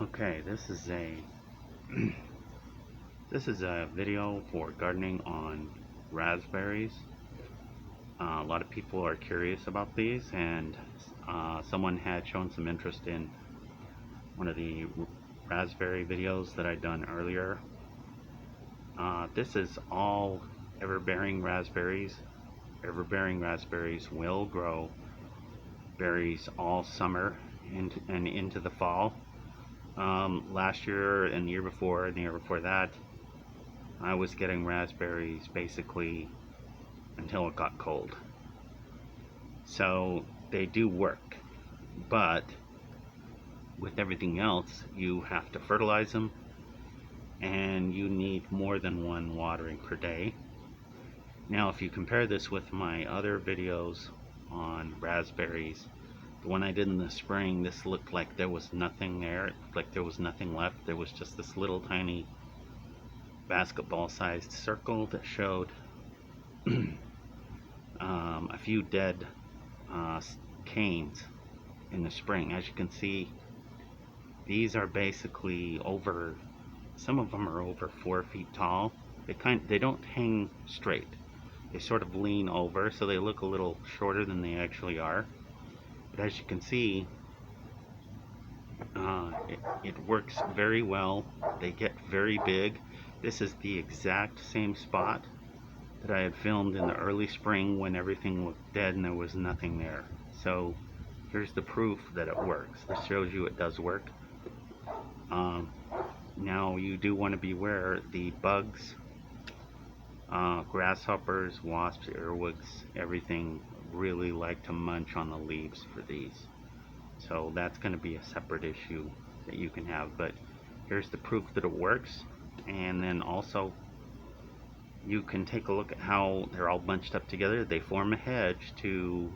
Okay, this is a video for gardening on raspberries. A lot of people are curious about these, and someone had shown some interest in one of the raspberry videos that I'd done earlier. This is all everbearing raspberries. Everbearing raspberries will grow berries all summer and into the fall. Last year and the year before and the year before that, I was getting raspberries basically until it got cold. So they do work, but with everything else, you have to fertilize them, and you need more than one watering per day. Now, if you compare this with my other videos on raspberries, the one I did in the spring, this looked like there was nothing there. It looked like there was nothing left. There was just this little tiny basketball-sized circle that showed a few dead canes in the spring. As you can see, these are basically over, some of them are over 4 feet tall. They don't hang straight. They sort of lean over, so they look a little shorter than they actually are. But as you can see, it works very well. They get very big. This is the exact same spot that I had filmed in the early spring when everything looked dead and there was nothing there. So here's the proof that it works. This shows you it does work. Now you do want to beware the bugs, grasshoppers, wasps, earwigs, everything really like to munch on the leaves for these. So that's going to be a separate issue that you can have, but here's the proof that it works. And then also you can take a look at how they're all bunched up together. They form a hedge to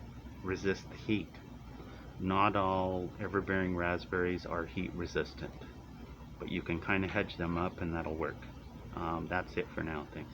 resist the heat. Not all everbearing raspberries are heat resistant, but you can kind of hedge them up and that'll work. That's it for now. Thanks.